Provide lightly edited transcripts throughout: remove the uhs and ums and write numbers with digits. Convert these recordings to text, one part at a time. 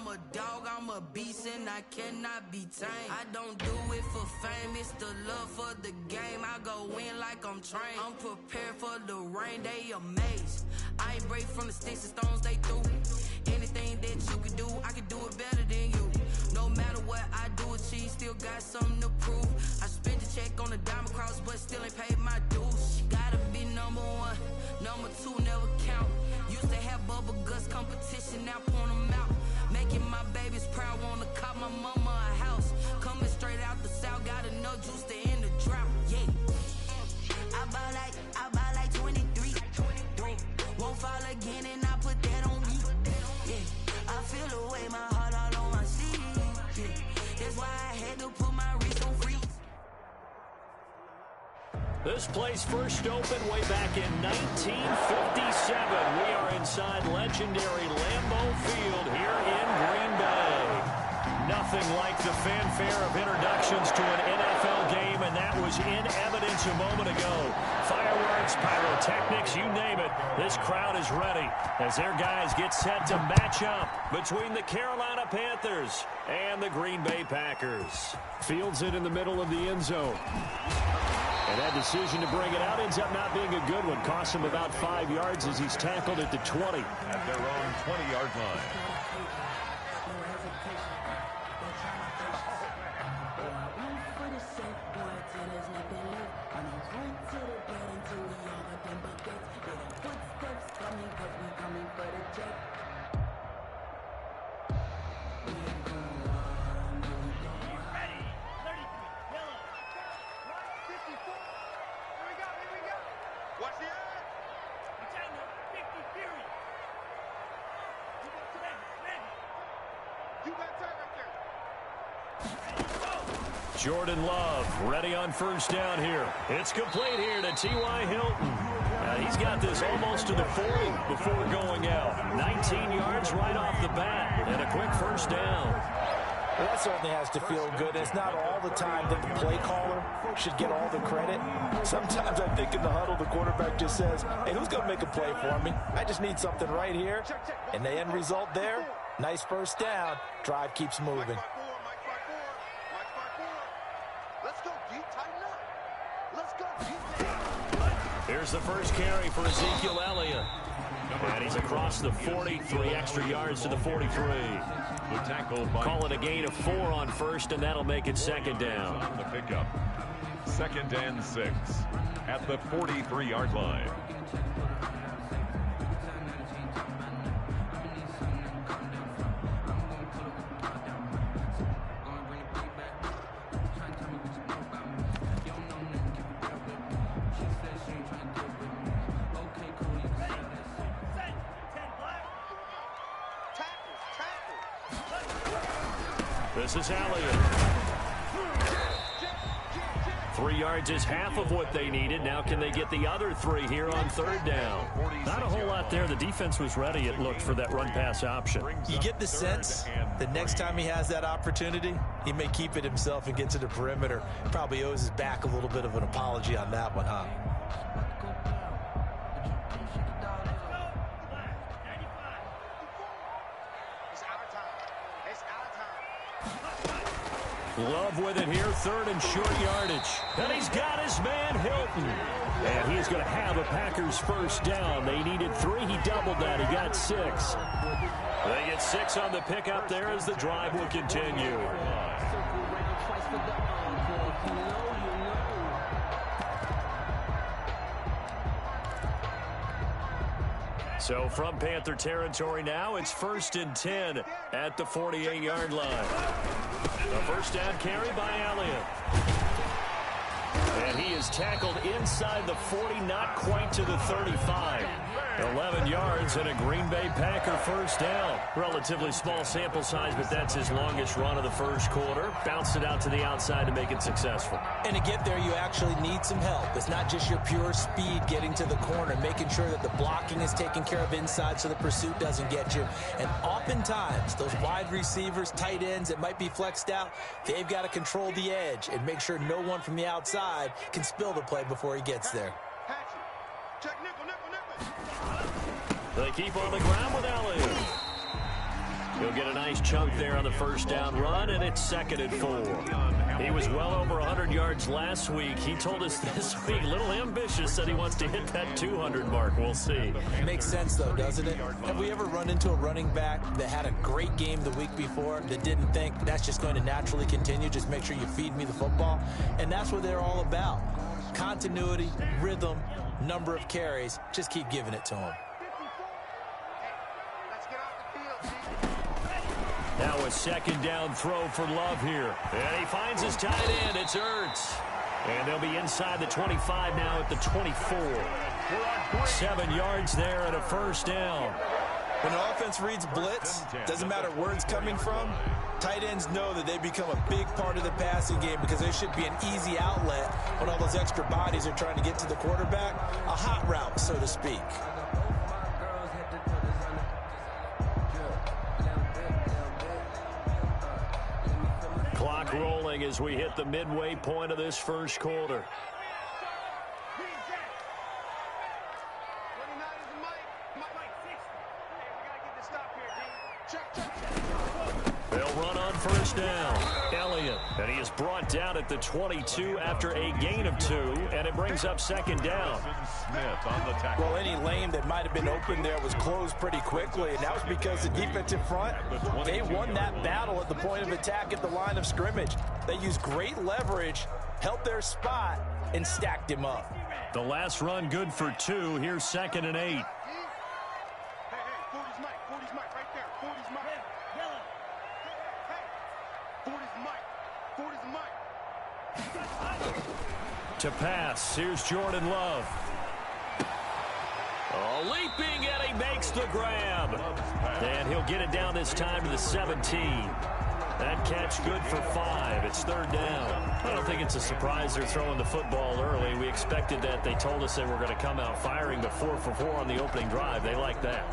I'm a dog, I'm a beast, and I cannot be tamed. I don't do it for fame, it's the love for the game. I go in like I'm trained. I'm prepared for the rain, they amazed. I ain't break from the sticks and stones, they through. Anything that you can do, I can do it better than you. No matter what I do, achieve, still got something to prove. I spent the check on the diamond cross, but still ain't paid my dues. Gotta be number one, number two never count. Used to have bubble guts competition, now point them out. Making my babies proud, wanna cop my mama a house. Coming straight out the south, got enough juice to end the drought. Yeah, I buy like 23. Won't fall again, and I put that on me. Yeah, I feel the way, my heart all on my sleeve. Yeah, that's why I had to put my wrist on freeze. This place first opened way back in 1957. We are inside legendary Lambeau Field here in Green Bay. Nothing like the fanfare of introductions to an NFL game, and that was in evidence a moment ago. Fireworks, pyrotechnics, you name it. This crowd is ready as their guys get set to match up between the Carolina Panthers and the Green Bay Packers. Fields it in the middle of the end zone. And that decision to bring it out ends up not being a good one. Costs him about 5 yards as he's tackled at the 20. At their own 20-yard line. Jordan Love ready on first down here. It's complete here to T.Y. Hilton. He's got this almost to the 40 before going out. 19 yards right off the bat and a quick first down. Well, that certainly has to feel good. It's not all the time that the play caller should get all the credit. Sometimes I think in the huddle, the quarterback just says, hey, who's going to make a play for me? I just need something right here. And the end result there, nice first down. Drive keeps moving. Here's the first carry for Ezekiel Elliott. And he's across the 40, 3 extra yards to the 43. Call it a gain of 4 on first, and that'll make it second down. The pickup. 2nd and 6 at the 43-yard line. This is Elliott. 3 yards is half of what they needed. Now can they get the other 3 here on third down? Not a whole lot there. The defense was ready, it looked, for that run-pass option. You get the sense that next time he has that opportunity, he may keep it himself and get to the perimeter. Probably owes his back a little bit of an apology on that one, huh? Love with it here, 3rd and short yardage. And he's got his man Hilton. And he's going to have a Packers first down. They needed 3. He doubled that. He got 6. They get 6 on the pickup there as the drive will continue. So from Panther territory now, it's 1st and 10 at the 48-yard line. The first down carry by Elliott. And he is tackled inside the 40, not quite to the 35. 11 yards and a Green Bay Packer first down. Relatively small sample size, but that's his longest run of the first quarter. Bounced it out to the outside to make it successful. And to get there, you actually need some help. It's not just your pure speed getting to the corner, making sure that the blocking is taken care of inside so the pursuit doesn't get you. And oftentimes, those wide receivers, tight ends that might be flexed out, they've got to control the edge and make sure no one from the outside can spill the play before he gets there. They keep on the ground with Elliott. He'll get a nice chunk there on the first down run, and it's 2nd and 4. He was well over 100 yards last week. He told us this week, a little ambitious, that he wants to hit that 200 mark. We'll see. Makes sense, though, doesn't it? Have we ever run into a running back that had a great game the week before that didn't think that's just going to naturally continue? Just make sure you feed me the football. And that's what they're all about. Continuity, rhythm, number of carries. Just keep giving it to him. Now a 2nd down throw for Love here. And he finds his tight end. It's Ertz. And they'll be inside the 25 now at the 24. 7 yards there and a 1st down. When an offense reads blitz, doesn't matter where it's coming from, tight ends know that they become a big part of the passing game because there should be an easy outlet when all those extra bodies are trying to get to the quarterback. A hot route, so to speak. Clock rolling as we hit the midway point of this first quarter. They'll run on 1st down. Elliott, and he is brought down at the 22 after a gain of 2, and it brings up 2nd down. Well, any lane that might have been open there was closed pretty quickly, and that was because the defensive front, they won that battle at the point of attack at the line of scrimmage. They used great leverage, held their spot, and stacked him up. The last run good for 2. Here's 2nd and 8. To pass, here's Jordan Love. Oh, leaping, and he makes the grab. And he'll get it down this time to the 17. That catch good for 5. It's 3rd down. I don't think it's a surprise they're throwing the football early. We expected that. They told us they were going to come out firing the 4 for 4 on the opening drive. They like that.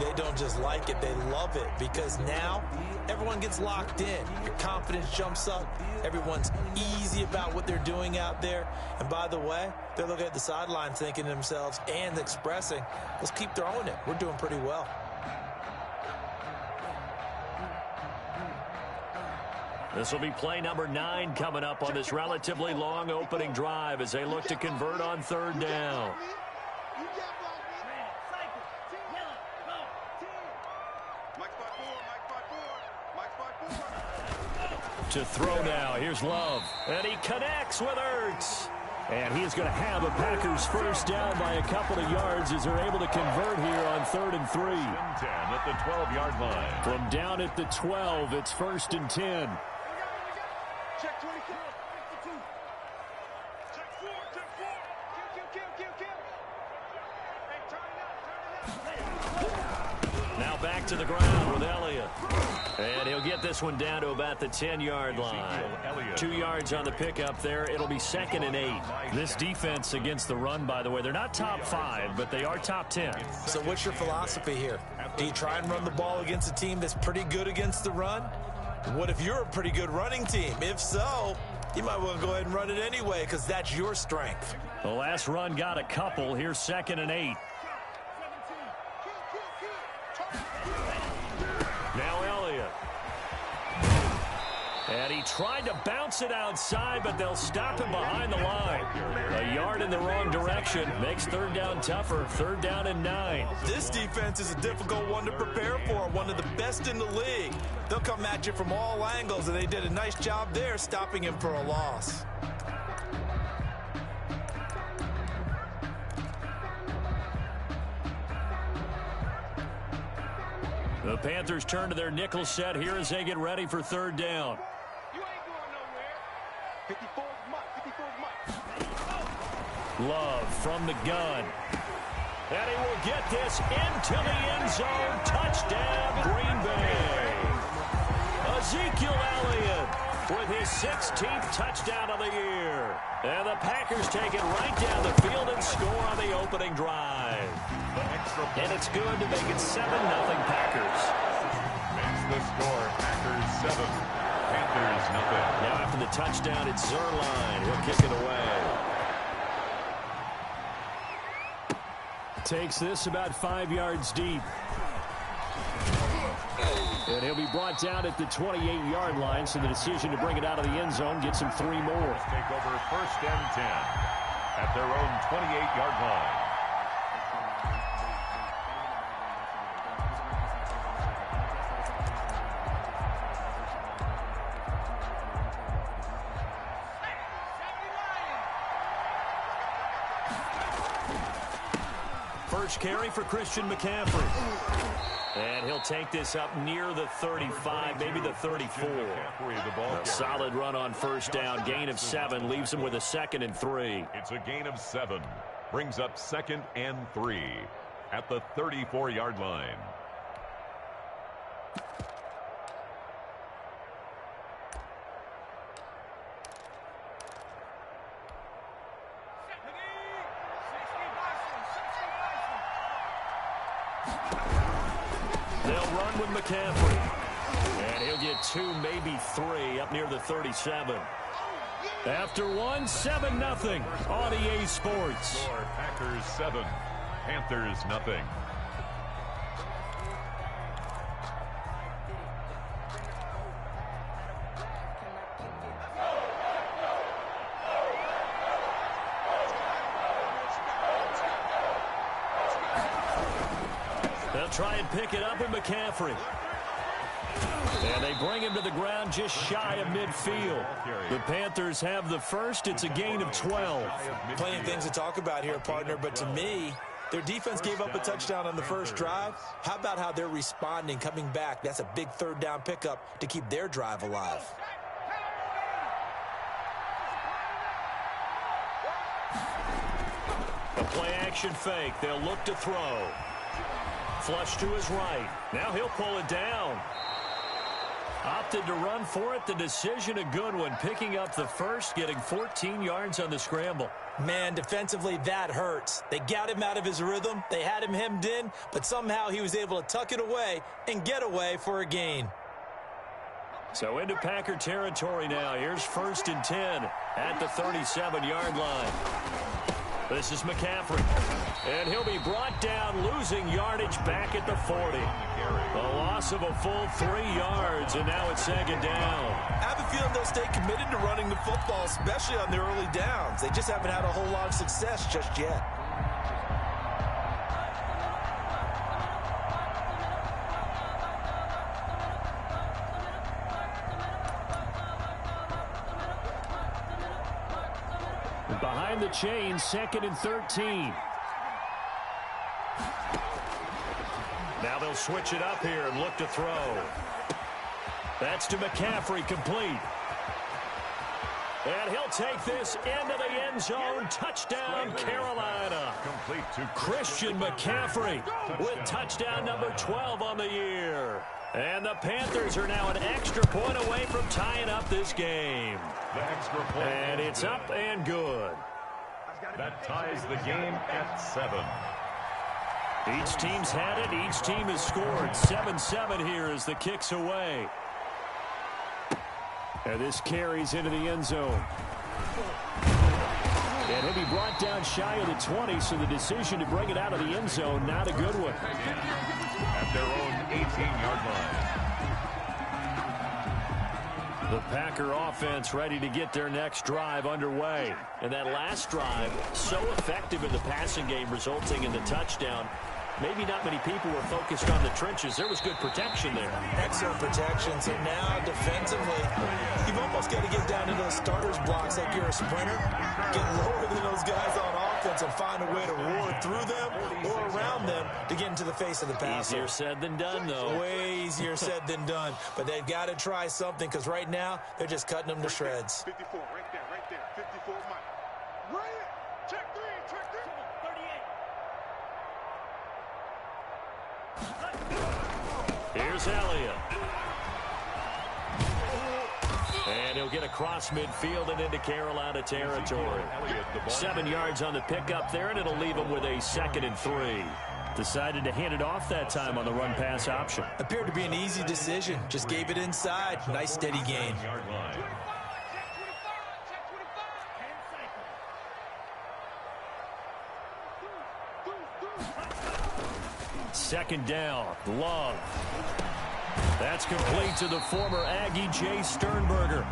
They don't just like it, they love it, because now everyone gets locked in. Your confidence jumps up. Everyone's easy about what they're doing out there. And by the way, they're looking at the sideline thinking to themselves and expressing, let's keep throwing it. We're doing pretty well. This will be play number 9 coming up on this relatively long opening drive as they look to convert on 3rd down. To throw now, here's Love, and he connects with Ertz. And he is going to have a Packers 1st down by a couple of yards as they're able to convert here on 3rd and 3. 10 at the 12-yard line. From down at the 12, it's 1st and 10. Check 22. 52. Check 4. Check 4. Kill. Hey, turn it up. Now back to the ground with Elliott. And he'll get this one down to about the 10-yard line. 2 yards on the pickup there. It'll be 2nd and 8. This defense against the run, by the way, they're not top 5, but they are top 10. So what's your philosophy here? Do you try and run the ball against a team that's pretty good against the run? What if you're a pretty good running team? If so, you might want to go ahead and run it anyway because that's your strength. The last run got a couple. Here's 2nd and 8. Now Elliott. And he tried to bounce it outside, but they'll stop him behind the line. A yard in the wrong direction makes 3rd down tougher. 3rd down and 9. This defense is a difficult one to prepare for, one of the best in the league. They'll come at you from all angles, and they did a nice job there stopping him for a loss. The Panthers turn to their nickel set here as they get ready for 3rd down. You ain't going nowhere. 54 Mike. Love from the gun. And he will get this into the end zone. Touchdown, Green Bay. Ezekiel Elliott with his 16th touchdown of the year. And the Packers take it right down the field and score on the opening drive. And it's good to make it 7-0 Packers. Makes the score Packers 7, Panthers nothing. Now after the touchdown, it's Zerline. He'll kick it away. Takes this about 5 yards deep. And he'll be brought down at the 28-yard line, so the decision to bring it out of the end zone gets him 3 more. Let's take over 1st and 10 at their own 28-yard line. First carry for Christian McCaffrey. And he'll take this up near the 35, maybe the 34. A solid run on first down. Gain of 7 leaves him with a 2nd and 3. It's a gain of 7. Brings up 2nd and 3 at the 34-yard line. They'll run with McCaffrey. And he'll get 2, maybe 3, up near the 37. After 1, 7-0 on EA Sports. Score, Packers 7, Panthers nothing. They'll try and pick it up with McCaffrey. And they bring him to the ground just shy of midfield. The Panthers have the first. It's a gain of 12. Plenty of things to talk about here, partner, but to me, their defense gave up a touchdown on the first drive. How about how they're responding, coming back? That's a big 3rd down pickup to keep their drive alive. A play-action fake. They'll look to throw. Flush to his right. Now he'll pull it down. Opted to run for it. The decision a good one. Picking up the first, getting 14 yards on the scramble. Man, defensively, that hurts. They got him out of his rhythm. They had him hemmed in, but somehow he was able to tuck it away and get away for a gain. So into Packer territory now. Here's 1st and 10 at the 37-yard line. This is McCaffrey. And he'll be brought down, losing yardage back at the 40. A loss of a full 3 yards, and now it's 2nd down. I have a feeling they'll stay committed to running the football, especially on the early downs. They just haven't had a whole lot of success just yet. Behind the chain, 2nd and 13. Now they'll switch it up here and look to throw. That's to McCaffrey, complete. And he'll take this into the end zone. Touchdown, Carolina. Complete to Christian McCaffrey with touchdown number 12 on the year. And the Panthers are now an extra point away from tying up this game. The extra point. And it's up and good. That ties the game at 7. Each team's had it. Each team has scored. 7-7 here as the kick's away. And this carries into the end zone. And he'll be brought down shy of the 20, so the decision to bring it out of the end zone, not a good one. At their own 18-yard line. The Packer offense ready to get their next drive underway. And that last drive, so effective in the passing game, resulting in the touchdown. Maybe not many people were focused on the trenches. There was good protection there. Excellent protection. So now, defensively, you've almost got to get down to those starters blocks like you're a sprinter. Get lower than those guys on offense and find a way to roar through them or around them to get into the face of the passer. Easier said than done, though. Way easier said than done. But they've got to try something because right now, they're just cutting them to shreds. 54, right there. 54, Mike. Right. Check 3, check 3. 38. Here's Elliott. And he'll get across midfield and into Carolina territory. 7 yards on the pickup there, and it'll leave him with a 2nd and 3. Decided to hand it off that time on the run-pass option. Appeared to be an easy decision. Just gave it inside. Nice steady gain. Second down, Love. That's complete to the former Aggie, Jay Sternberger.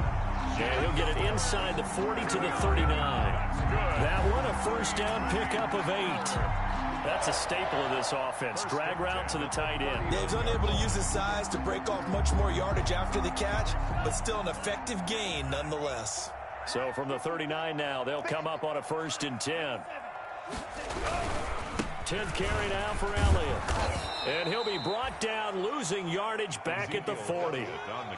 And he'll get it inside the 40 to the 39. That one, a first down pickup of 8. That's a staple of this offense. Drag route to the tight end. Yeah, he's unable to use his size to break off much more yardage after the catch, but still an effective gain nonetheless. So from the 39 now, they'll come up on a 1st and 10. 10th carry now for Elliott. And he'll be brought down, losing yardage back at the 40.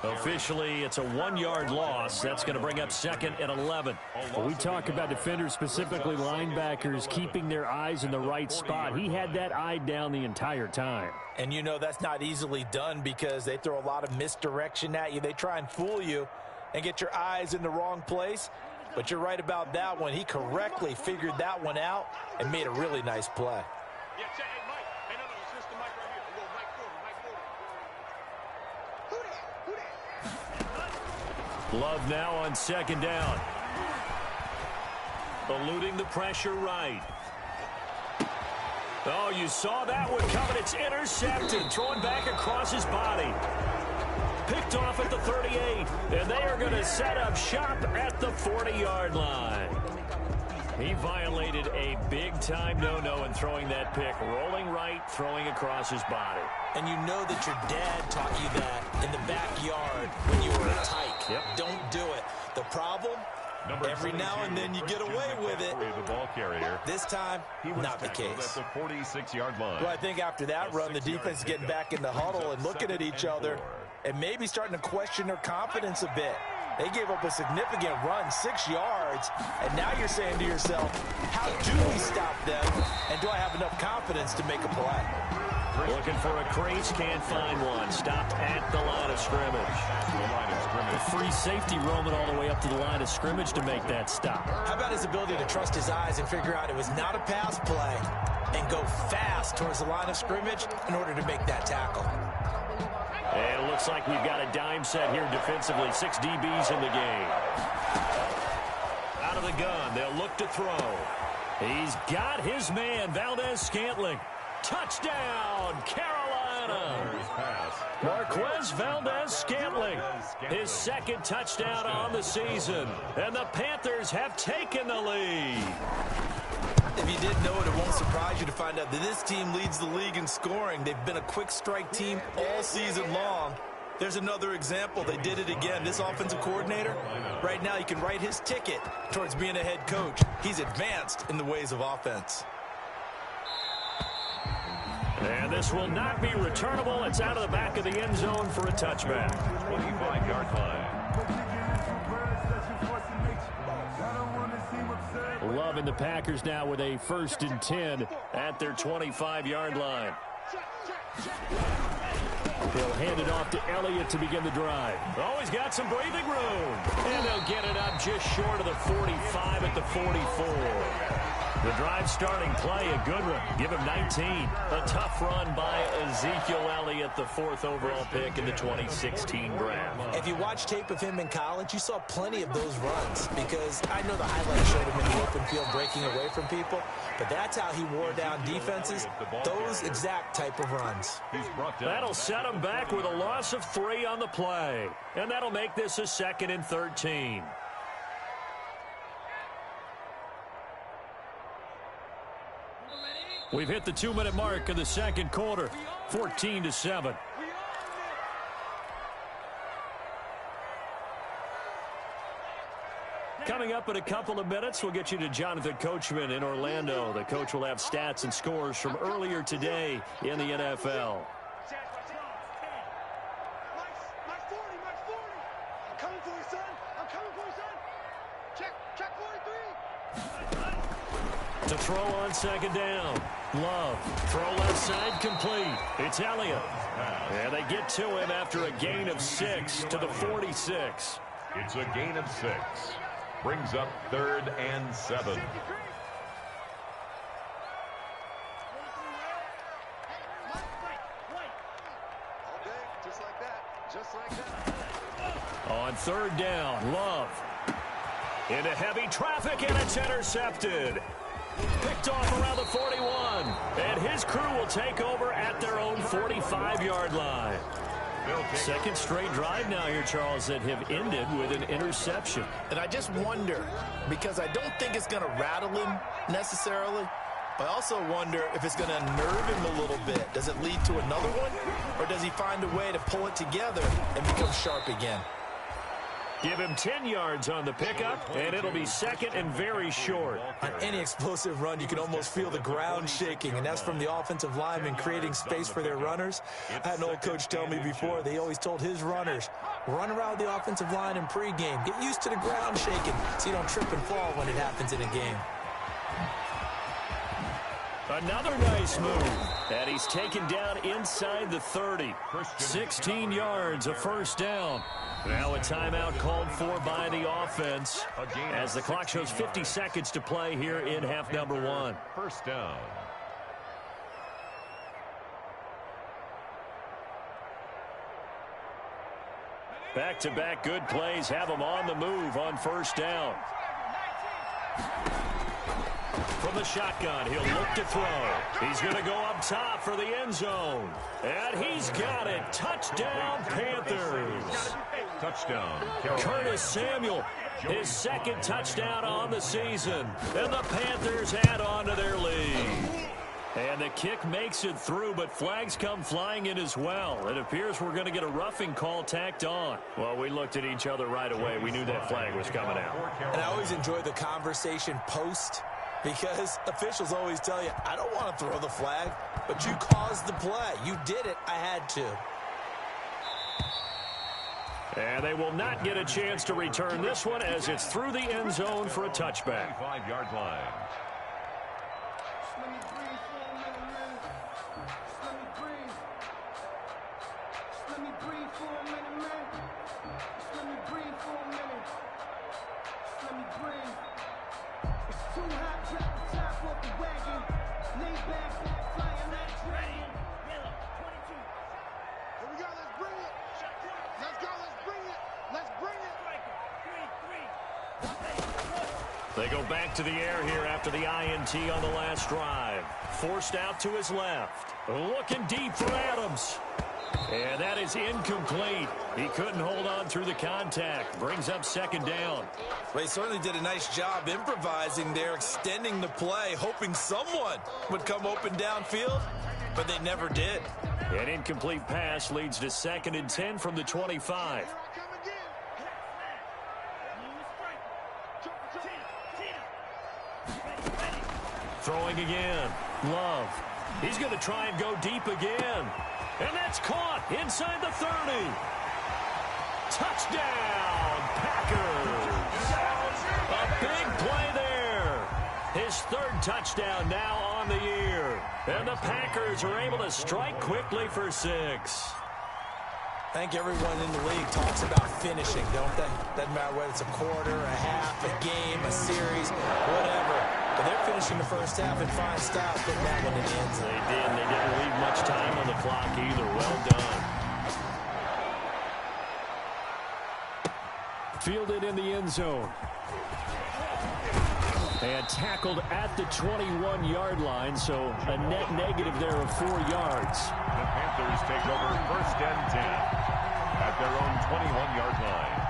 Officially, it's a 1-yard loss. That's going to bring up 2nd and 11. Well, we talk about defenders, specifically linebackers, keeping their eyes in the right spot. He had that eye down the entire time. And you know that's not easily done because they throw a lot of misdirection at you. They try and fool you and get your eyes in the wrong place. But you're right about that one. He correctly figured that one out and made a really nice play. Yeah, check. Hey, Mike. Hey, no, it's just the mic right here. A little Mike Forty. Love now on 2nd down. Eluding the pressure right. Oh, you saw that one coming. It's intercepted. Thrown back across his body. Picked off at the 38. And they are going to set up shop at the 40-yard line. He violated a big-time no-no in throwing that pick. Rolling right, throwing across his body. And you know that your dad taught you that in the backyard when you were a tyke. Yep. Don't do it. The problem, every now and then you get away with it. The ball carrier. This time, not the case. At the 46-yard line. Well, I think after that run, the defense is getting back in the huddle and looking at each other and maybe starting to question their confidence a bit. They gave up a significant run, 6 yards, and now you're saying to yourself, how do we stop them, and do I have enough confidence to make a play? Looking for a crease, can't find one. Stopped at the line of scrimmage. The free safety roaming all the way up to the line of scrimmage to make that stop. How about his ability to trust his eyes and figure out it was not a pass play and go fast towards the line of scrimmage in order to make that tackle? And it looks like we've got a dime set here defensively. 6 DBs in the game. Out of the gun, they'll look to throw. He's got his man, Valdez-Scantling. Touchdown, Carolina. Marquez Valdez-Scantling, his 2nd touchdown on the season. And the Panthers have taken the lead. If you didn't know it, it won't surprise you to find out that this team leads the league in scoring. They've been a quick strike team all season long. There's another example. They did it again. This offensive coordinator, right now he can write his ticket towards being a head coach. He's advanced in the ways of offense. And this will not be returnable. It's out of the back of the end zone for a touchback. 25-yard line. Loving the Packers now with a 1st and 10 at their 25-yard line. They'll hand it off to Elliott to begin the drive. Oh, he's got some breathing room. And they'll get it up just short of the 45 at the 44. The drive starting play, a good one. Give him 19. A tough run by Ezekiel Elliott, the 4th overall pick in the 2016 draft. If you watch tape of him in college, you saw plenty of those runs because I know the highlights showed him in the open field breaking away from people, but that's how he wore down defenses, those exact type of runs. That'll set him back with a loss of 3 on the play, and that'll make this a 2nd and 13. We've hit the 2-minute mark of the 2nd quarter, 14-7. Coming up in a couple of minutes, we'll get you to Jonathan Coachman in Orlando. The coach will have stats and scores from earlier today in the NFL. I'm coming for you, son. I'm coming for you, son. Check 43. To throw on 2nd down. Love. Throw left side complete. It's Elliott. And they get to him after a gain of 6 to the 46. It's a gain of 6. Brings up 3rd and 7. Okay, just like that. Just like that. On 3rd down, Love. Into heavy traffic, and it's intercepted. Picked off around the 41. And his crew will take over at their own 45-yard line. Second straight drive now here, Charles, that have ended with an interception. And I just wonder, because I don't think it's going to rattle him necessarily, I also wonder if it's going to unnerve him a little bit. Does it lead to another one, or does he find a way to pull it together and become sharp again? Give him 10 yards on the pickup, and it'll be second and very short. On any explosive run, you can almost feel the ground shaking, and that's from the offensive linemen creating space for their runners. I had an old coach tell me before, they always told his runners, run around the offensive line in pregame. Get used to the ground shaking so you don't trip and fall when it happens in a game. Another nice move, and he's taken down inside the 30. 16 yards, a first down. Now a timeout called for by the offense as the clock shows 50 seconds to play here in half number one. First down. Back-to-back good plays have him on the move on first down. From the shotgun, he'll look to throw. He's going to go up top for the end zone. And he's got it. Touchdown, Panthers. Touchdown, Curtis Samuel, his second touchdown on the season. And the Panthers add on to their lead. And the kick makes it through, but flags come flying in as well. It appears we're going to get a roughing call tacked on. Well, we looked at each other right away. We knew that flag was coming out. And I always enjoy the conversation post, because officials always tell you, I don't want to throw the flag, but you caused the play. You did it. I had to. And they will not get a chance to return this one as it's through the end zone for a touchback. 5-yard line. They go back to the air here after the INT on the last drive. Forced out to his left. Looking deep for Adams. And that is incomplete. He couldn't hold on through the contact. Brings up second down. Well, he certainly did a nice job improvising there, extending the play, hoping someone would come open downfield, but they never did. An incomplete pass leads to second and 10 from the 25. Throwing again. Love. He's going to try and go deep again. And that's caught inside the 30. Touchdown, Packers. A big play there. His third touchdown now on the year. And the Packers are able to strike quickly for 6. I think everyone in the league talks about finishing, don't they? Doesn't matter whether it's a quarter, a half, a game, a series, whatever. But they're finishing the first half in fine style, putting that one in the end zone. They did, and they didn't leave much time on the clock either. Well done. Fielded in the end zone. And tackled at the 21-yard line, so a net negative there of 4 yards. The Panthers take over first and 10 at their own 21-yard line.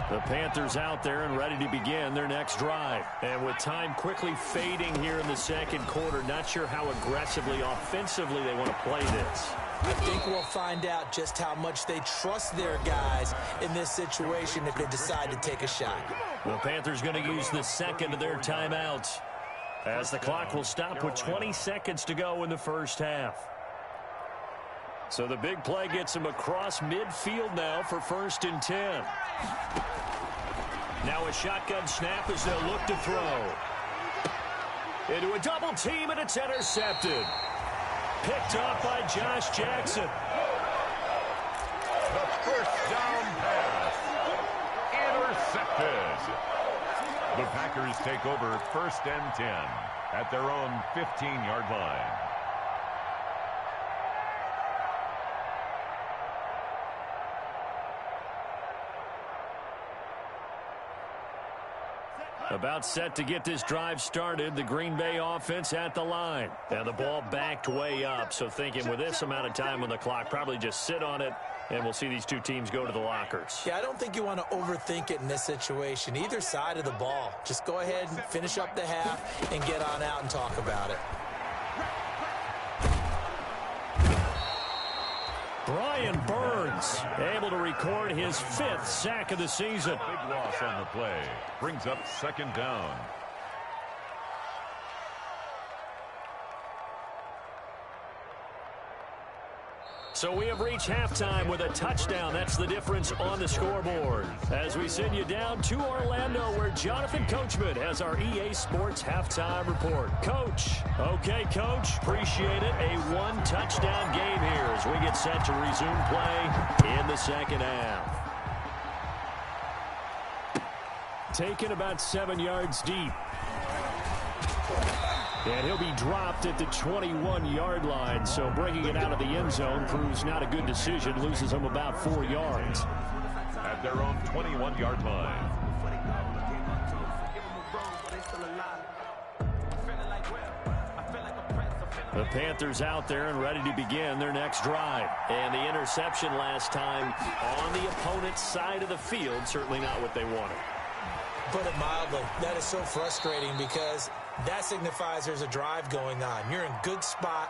The Panthers out there and ready to begin their next drive. And with time quickly fading here in the second quarter, not sure how aggressively, offensively they want to play this. I think we'll find out just how much they trust their guys in this situation if they decide to take a shot. The Panthers going to use the second of their timeouts as the clock will stop with 20 seconds to go in the first half. So the big play gets them across midfield now for first and 10. Now a shotgun snap as they'll look to throw. Into a double team, and it's intercepted. Picked off by Josh Jackson. The first down pass. Intercepted. The Packers take over first and 10 at their own 15-yard line. About set to get this drive started, the Green Bay offense at the line. And the ball backed way up, so thinking with this amount of time on the clock, probably just sit on it, and we'll see these two teams go to the lockers. Yeah, I don't think you want to overthink it in this situation. Either side of the ball. Just go ahead and finish up the half and get on out and talk about it. Brian Burns able to record his 5th sack of the season. Big loss on the play. Brings up 2nd down. So we have reached halftime with a touchdown. That's the difference on the scoreboard. As we send you down to Orlando, where Jonathan Coachman has our EA Sports halftime report. Coach. Okay, Coach. Appreciate it. A 1-touchdown game here as we get set to resume play in the second half. Taken about 7 yards deep. And he'll be dropped at the 21-yard line, so bringing it out of the end zone proves not a good decision, loses him about 4 yards. At their own 21-yard line. The Panthers out there and ready to begin their next drive. And the interception last time on the opponent's side of the field, certainly not what they wanted. Put it mildly, that is so frustrating because that signifies there's a drive going on. You're in good spot,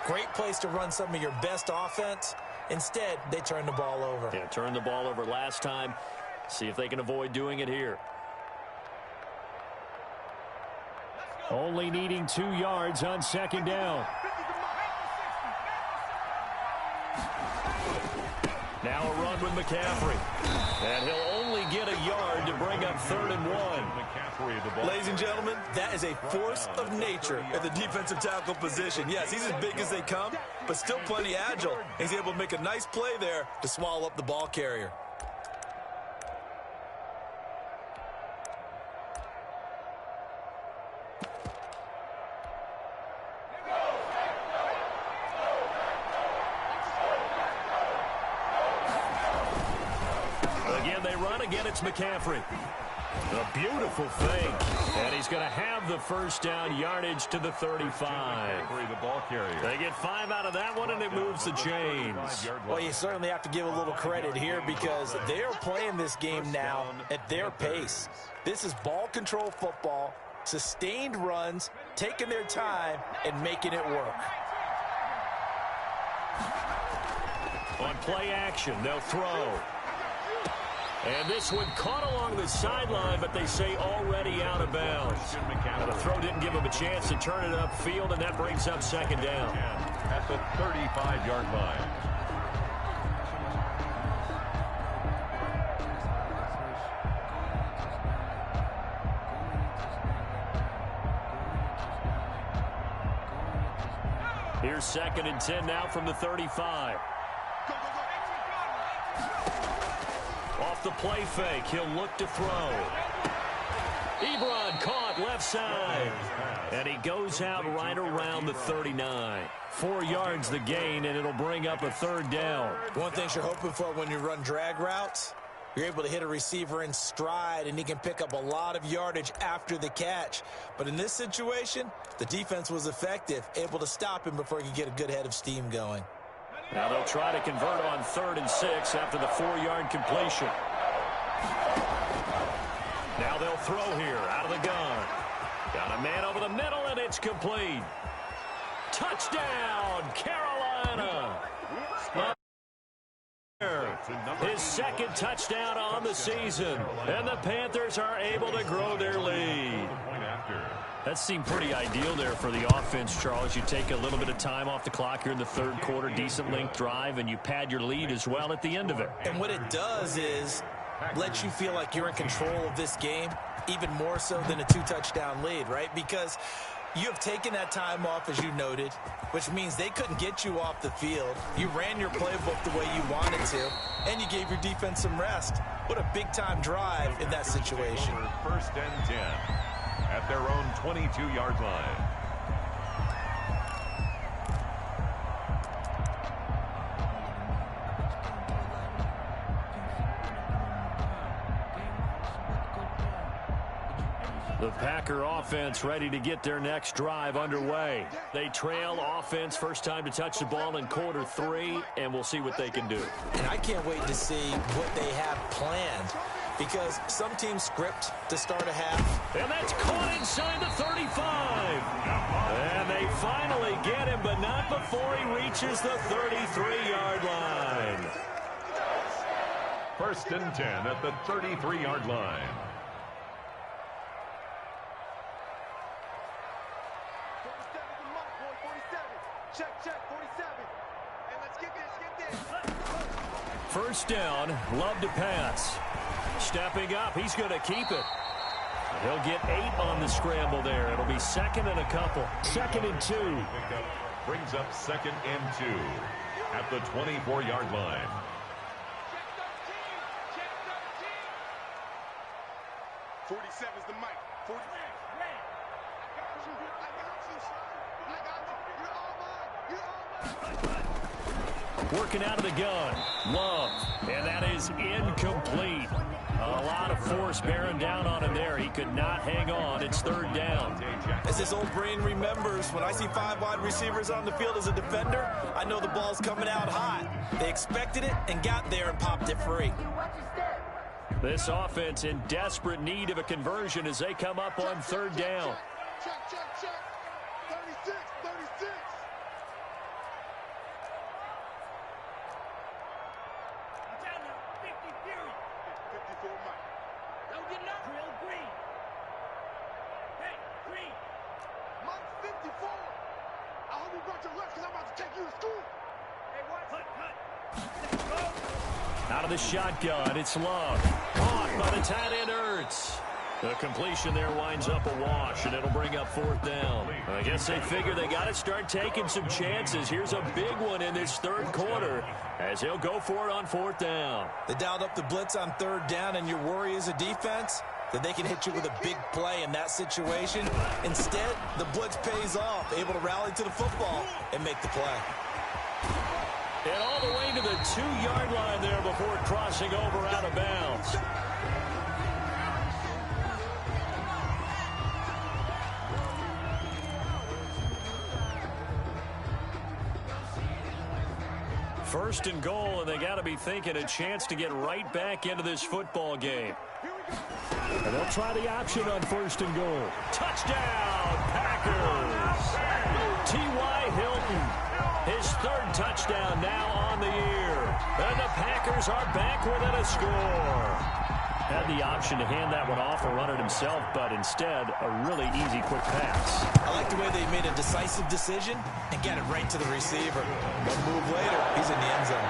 great place to run some of your best offense. Instead, they turn the ball over. Yeah, turned the ball over last time. See if they can avoid doing it here. Only needing 2 yards on 2nd down. Now a run with McCaffrey. And he'll only get a yard to bring up 3rd and 1. Ladies and gentlemen, that is a force of nature at the defensive tackle position. Yes, he's as big as they come, but still plenty agile. He's able to make a nice play there to swallow up the ball carrier. Again, it's McCaffrey. A beautiful fake. And he's going to have the first down, yardage to the 35. They get 5 out of that one, and it moves the chains. Well, you certainly have to give a little credit here because they are playing this game now at their pace. This is ball control football, sustained runs, taking their time, and making it work. On play action, they'll throw. And this one caught along the sideline, but they say already out of bounds. Now the throw didn't give him a chance to turn it upfield, and that brings up 2nd down. At the 35-yard line. Here's 2nd and 10 now from the 35. Off the play fake, he'll look to throw. Ebron caught left side. And he goes out right around the 39. 4 yards the gain, and it'll bring up a 3rd down. One thing you're hoping for when you run drag routes, you're able to hit a receiver in stride, and he can pick up a lot of yardage after the catch. But in this situation, the defense was effective, able to stop him before he could get a good head of steam going. Now they'll try to convert on 3rd and 6 after the 4-yard completion. Now they'll throw here out of the gun. Got a man over the middle, and it's complete. Touchdown, Carolina. His 2nd touchdown on the season, and the Panthers are able to grow their lead. That seemed pretty ideal there for the offense, Charles. You take a little bit of time off the clock here in the 3rd quarter, decent length drive, and you pad your lead as well at the end of it. And what it does is let you feel like you're in control of this game, even more so than a 2-touchdown lead, right? Because you have taken that time off, as you noted, which means they couldn't get you off the field. You ran your playbook the way you wanted to, and you gave your defense some rest. What a big-time drive in that situation. 1st and 10 at their own 22-yard line. The Packer offense ready to get their next drive underway. They trail offense first time to touch the ball in quarter 3, and we'll see what they can do. And I can't wait to see what they have planned, because some teams script to start a half. And that's caught inside the 35. And they finally get him, but not before he reaches the 33-yard line. First and 10 at the 33-yard line. 47. Check, 47. And let's get this. First down, Love to pass. Stepping up, he's going to keep it. He'll get 8 on the scramble there. It'll be second and a couple. 2nd and 2. Brings up 2nd and 2 at the 24-yard line. 47's the mic. 40. Working out of the gun. Love. And that is incomplete. A lot of force bearing down on him there. He could not hang on. It's 3rd down. As his old brain remembers, when I see 5 wide receivers on the field as a defender, I know the ball's coming out hot. They expected it and got there and popped it free. This offense in desperate need of a conversion as they come up on 3rd down. Check. 36. Out of the shotgun, it's Love. Caught by the tight end, Ertz. The completion there winds up a wash, and it'll bring up 4th down. I guess they figure they got to start taking some chances. Here's a big one in this 3rd quarter as he'll go for it on 4th down. They dialed up the blitz on 3rd down, and your worry as a defense that they can hit you with a big play in that situation. Instead, the blitz pays off, able to rally to the football and make the play. And all the way to the 2-yard line there before crossing over out of bounds. First and goal, and they got to be thinking a chance to get right back into this football game. And they'll try the option on 1st and goal. Touchdown, Packers! T.Y. Hilton. His 3rd touchdown now on the year. And the Packers are back within a score. Had the option to hand that one off or run it himself, but instead, a really easy, quick pass. I like the way they made a decisive decision and got it right to the receiver. One move later, he's in the end zone.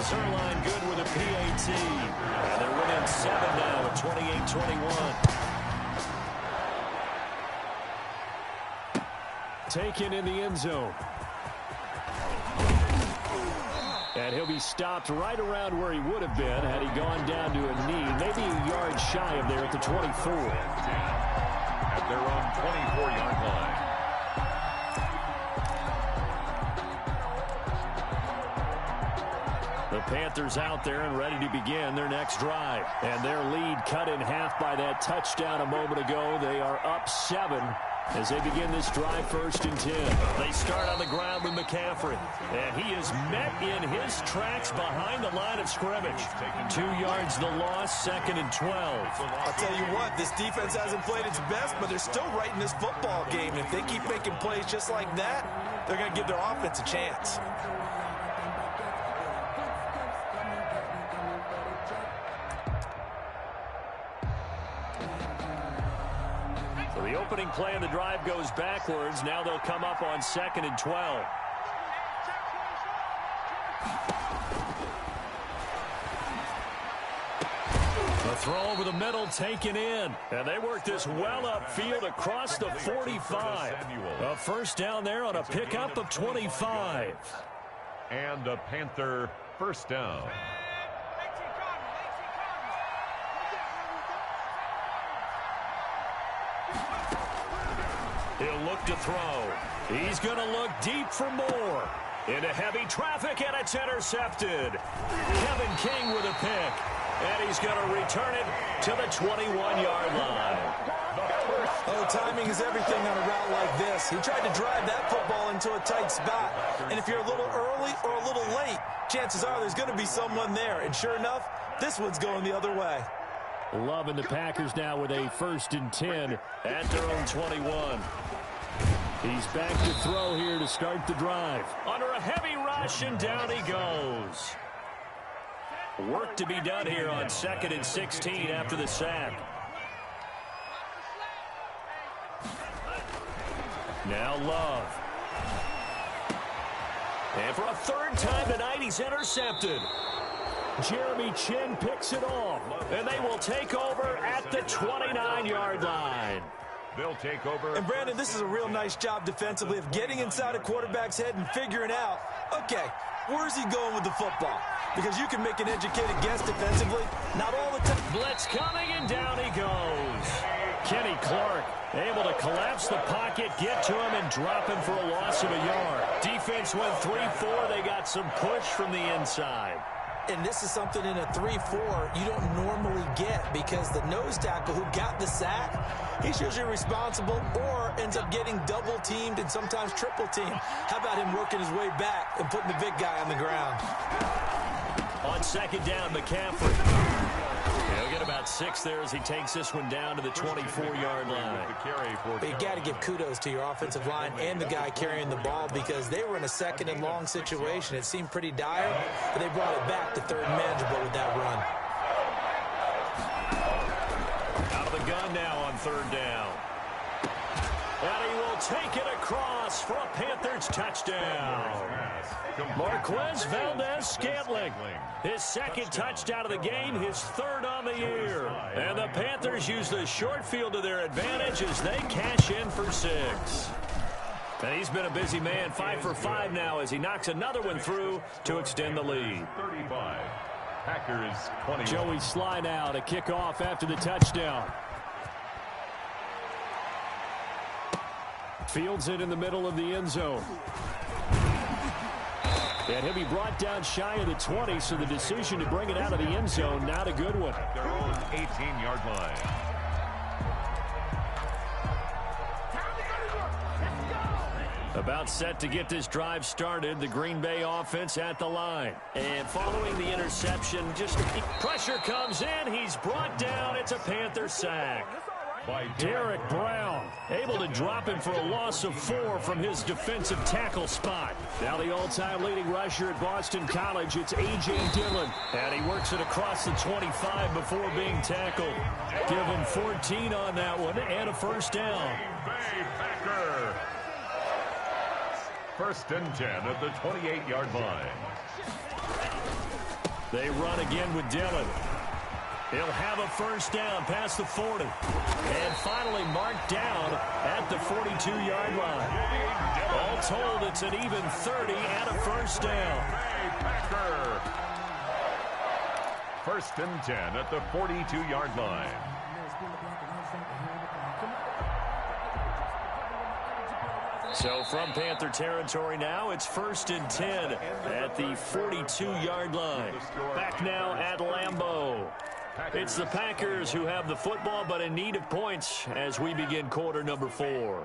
Zerline good with a PAT. And they're winning 7 now at 28-21. Taken in the end zone. And he'll be stopped right around where he would have been had he gone down to a knee, maybe a yard shy of there at the 24. At their own 24-yard line. The Panthers out there and ready to begin their next drive. And their lead cut in half by that touchdown a moment ago. They are up 7 as they begin this drive 1st and 10. They start on the ground with McCaffrey. And he is met in his tracks behind the line of scrimmage. 2 yards the loss, 2nd and 12. I'll tell you what, this defense hasn't played its best, but they're still right in this football game. If they keep making plays just like that, they're going to give their offense a chance. The opening play of the drive goes backwards. Now they'll come up on 2nd and 12. A throw over the middle taken in. And they work this well upfield across the 45. A 1st down there on a pickup of 25. And a Panther 1st down. He'll look to throw. He's going to look deep for more. Into heavy traffic, and it's intercepted. Kevin King with a pick. And he's going to return it to the 21-yard line. Oh, timing is everything on a route like this. He tried to drive that football into a tight spot. And if you're a little early or a little late, chances are there's going to be someone there. And sure enough, this one's going the other way. Loving the Packers now with a 1st and 10 at their own 21. He's back to throw here to start the drive. Under a heavy rush, and down he goes. Work to be done here on 2nd and 16 after the sack. Now Love. And for a 3rd time tonight, he's intercepted. Jeremy Chin picks it off, and they will take over at the 29-yard line. They'll take over. And, Brandon, this is a real nice job defensively of getting inside a quarterback's head and figuring out, okay, where's he going with the football? Because you can make an educated guess defensively. Not all the time. Blitz coming, and down he goes. Kenny Clark able to collapse the pocket, get to him, and drop him for a loss of a yard. Defense went 3-4. They got some push from the inside. And this is something in a 3-4 you don't normally get, because the nose tackle who got the sack, he's usually responsible or ends up getting double-teamed and sometimes triple-teamed. How about him working his way back and putting the big guy on the ground? On 2nd down, McCaffrey. He'll get about 6 there as he takes this one down to the 24-yard line. But you got to give kudos to your offensive line and the guy carrying the ball, because they were in a 2nd and long situation. It seemed pretty dire, but they brought it back to 3rd and manageable with that run. Out of the gun now on 3rd down. And he will take it across for a Panthers touchdown. Marquez Valdez-Scantling, his 2nd touchdown of the game, his 3rd on the year. And the Panthers use the short field to their advantage as they cash in for 6. And he's been a busy man, 5 for 5 now as he knocks another one through to extend the lead. 35. Packers 20. Joey Sly now to kick off after the touchdown. Fields it in the middle of the end zone. And he'll be brought down shy of the 20, so the decision to bring it out of the end zone, not a good one. Their own 18-yard line. About set to get this drive started, the Green Bay offense at the line. And following the interception, just pressure comes in. He's brought down. It's a Panther sack. By Derek Brown, able to drop him for a loss of 4 from his defensive tackle spot. Now the all-time leading rusher at Boston College, it's A.J. Dillon. And he works it across the 25 before being tackled. Give him 14 on that one and a 1st down. Bay Packer. 1st and 10 at the 28-yard line. They run again with Dillon. He'll have a 1st down past the 40. And finally marked down at the 42-yard line. All told, it's an even 30 and a 1st down. Packer. 1st and 10 at the 42-yard line. So from Panther territory now, it's 1st and 10 at the 42-yard line. Back now at Lambeau. It's the Packers who have the football, but in need of points as we begin quarter number 4.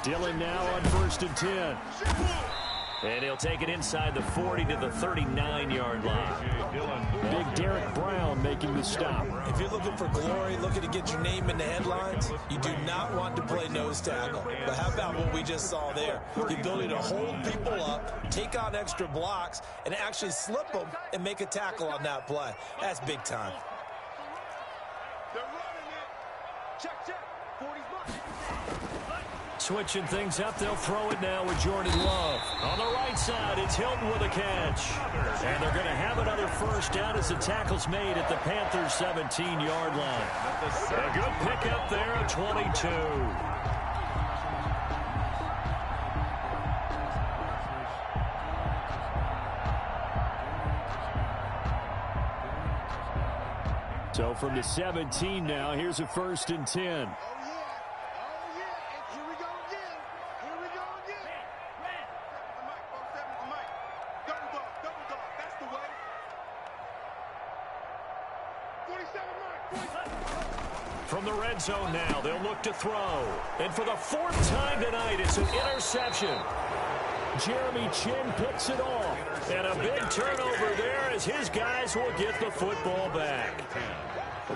Dillon now on 1st and 10. And he'll take it inside the 40 to the 39-yard line. Big Derek Brown making the stop. If you're looking for glory, looking to get your name in the headlines, you do not want to play nose tackle. But how about what we just saw there? The ability to hold people up, take on extra blocks, and actually slip them and make a tackle on that play. That's big time. They're running it. Check, check. 40's mine. Switching things up, they'll throw it now with Jordan Love. On the right side, it's Hilton with a catch. And they're going to have another 1st down as the tackle's made at the Panthers' 17-yard line. A good pickup there at 22. So from the 17 now, here's a 1st and 10. From the red zone now, they'll look to throw. And for the fourth time tonight, it's an interception. Jeremy Chin picks it off. And a big turnover there as his guys will get the football back.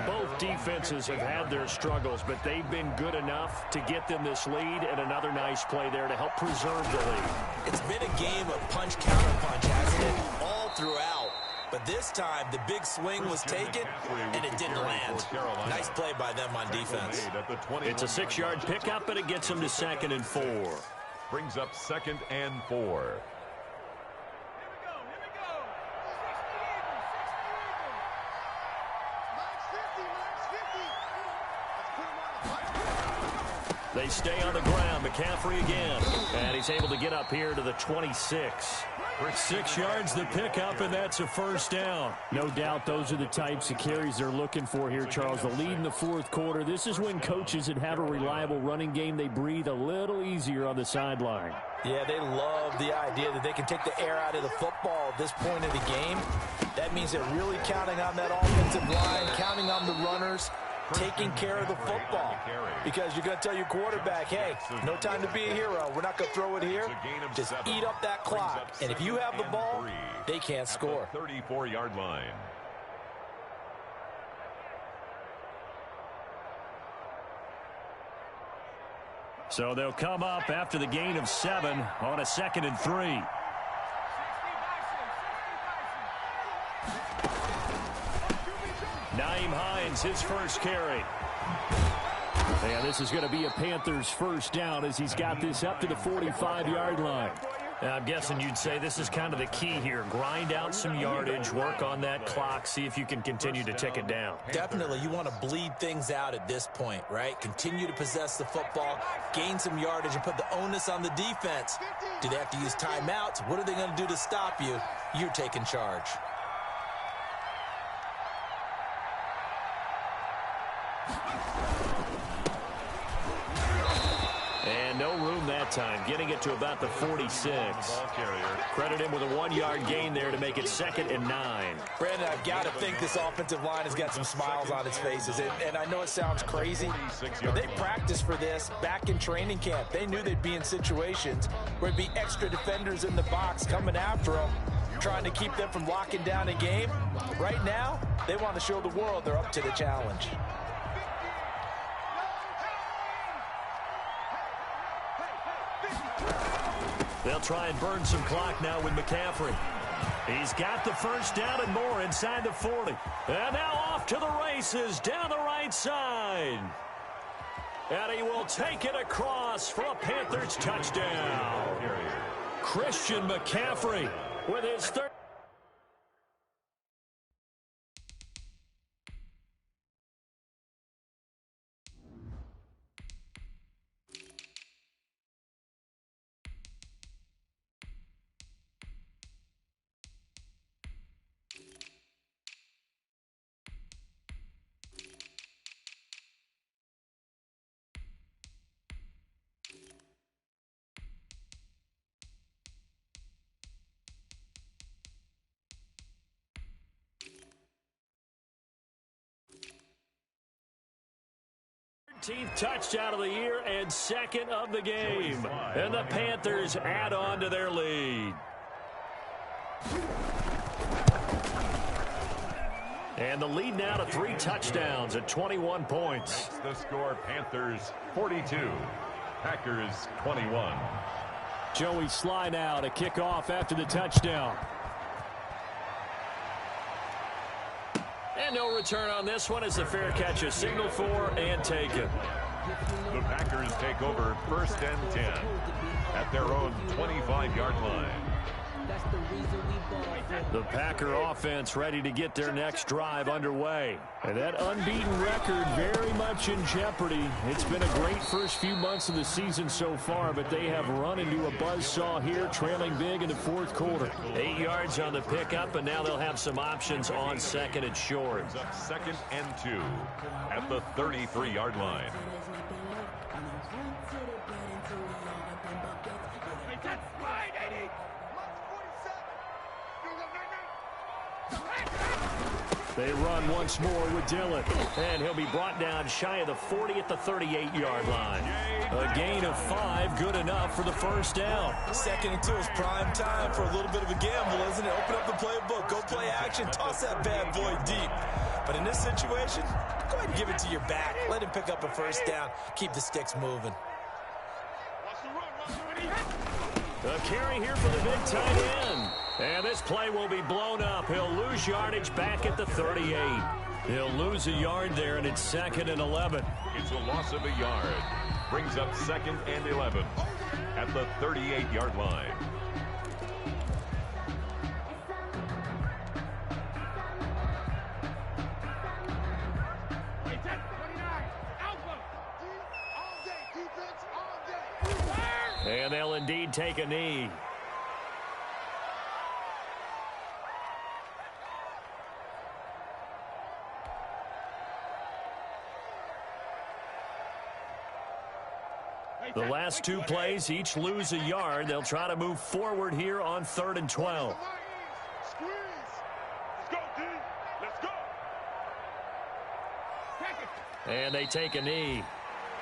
Both defenses have had their struggles, but they've been good enough to get them this lead, and another nice play there to help preserve the lead. It's been a game of punch-counter-punch, hasn't it? All throughout. But this time, the big swing was taken, and it didn't land. Nice play by them on defense. It's a 6-yard pickup, and it gets them to 2nd and 4. Brings up 2nd and 4. They stay on the ground. McCaffrey again. And he's able to get up here to the 26. 6 yards the pickup, and that's a first down. No doubt those are the types of carries they're looking for here, Charles. The lead in the fourth quarter. This is when coaches that have a reliable running game, they breathe a little easier on the sideline. Yeah, they love the idea that they can take the air out of the football at this point of the game. That means they're really counting on that offensive line, counting on the runners, taking care of the football. Because you're going to tell your quarterback, hey, no time to be a hero. We're not going to throw it here. Just eat up that clock. And if you have the ball, they can't score. 34-yard line. So they'll come up after the gain of 7 on a 2nd and 3. Naeem Hines, his first carry. And this is going to be a Panthers first down as he's got this up to the 45-yard line. I'm guessing you'd say this is kind of the key here. Grind out some yardage, work on that clock, see if you can continue to tick it down. Definitely. You want to bleed things out at this point, right? Continue to possess the football, gain some yardage, and put the onus on the defense. Do they have to use timeouts? What are they going to do to stop you? You're taking charge. And no room that time, getting it to about the 46. Credit him with a 1-yard gain there to make it 2nd and 9. Brandon, I've got to think this offensive line has got some smiles on its faces. And I know it sounds crazy, but they practiced for this back in training camp. They knew they'd be in situations where there'd be extra defenders in the box coming after them, trying to keep them from locking down a game. Right now, they want to show the world they're up to the challenge. They'll try and burn some clock now with McCaffrey. He's got the first down and more inside the 40. And now off to the races down the right side. And he will take it across for a Panthers touchdown. Christian McCaffrey with his third. Touchdown of the year and 2nd of the game. And the Panthers add on to their lead. And the lead now to 3 touchdowns at 21 points. The score, Panthers 42, Packers 21. Joey Sly now to kick off after the touchdown. And no return on this one as the fair catch is signaled for and taken. The Packers take over 1st and 10 at their own 25-yard line. The Packer offense ready to get their next drive underway. And that unbeaten record very much in jeopardy. It's been a great first few months of the season so far, but they have run into a buzzsaw here, trailing big in the fourth quarter. 8 yards on the pickup, and now they'll have some options on 2nd and short. 2nd and 2 at the 33-yard line. They run once more with Dillon. And he'll be brought down shy of the 40 at the 38-yard line. A gain of 5, good enough for the first down. 2nd and 2 is prime time for a little bit of a gamble, isn't it? Open up the playbook, go play action, toss that bad boy deep. But in this situation, go ahead and give it to your back. Let him pick up a first down. Keep the sticks moving. A carry here for the big tight end. And this play will be blown up. He'll lose yardage back at the 38. He'll lose a yard there, and it's 2nd and 11. It's a loss of a yard. Brings up 2nd and 11 at the 38-yard line. And they'll indeed take a knee. The last 2 plays, each lose a yard. They'll try to move forward here on 3rd and 12. Squeeze. Let's go, D. Let's go. And they take a knee.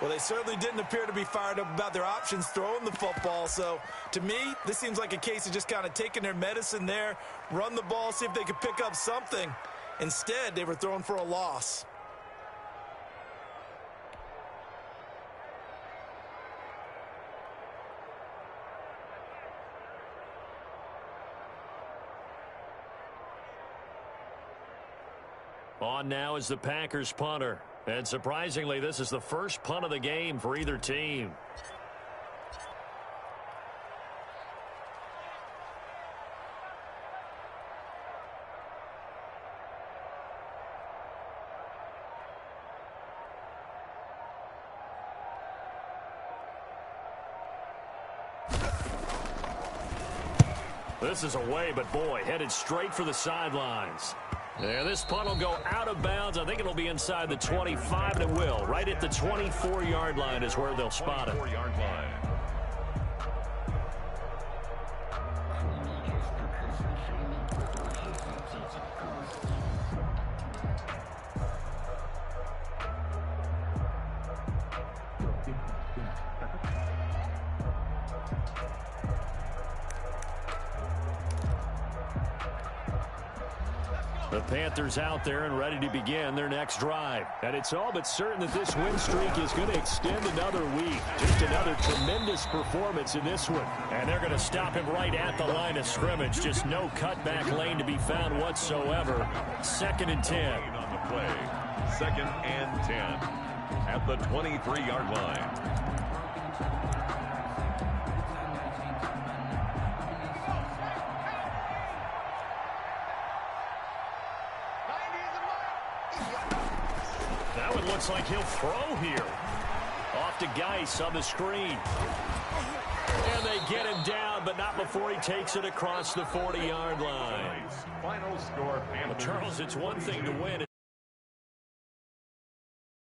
Well, they certainly didn't appear to be fired up about their options throwing the football. So, to me, this seems like a case of just kind of taking their medicine there, run the ball, see if they could pick up something. Instead, they were throwing for a loss. On now is the Packers punter. And surprisingly, this is the first punt of the game for either team. This is away, but boy, headed straight for the sidelines. Yeah, this punt will go out of bounds. I think it'll be inside the 25, and it will. Right at the 24-yard line is where they'll spot it. 24-yard line. The Panthers out there and ready to begin their next drive. And it's all but certain that this win streak is going to extend another week. Just another tremendous performance in this one. And they're going to stop him right at the line of scrimmage. Just no cutback lane to be found whatsoever. 2nd and 10. On the play. 2nd and 10 at the 23-yard line. Now it looks like he'll throw here. Off to Geis on the screen. And they get him down, but not before he takes it across the 40-yard line. Final score, Panthers. Well, Charles, it's one thing to win.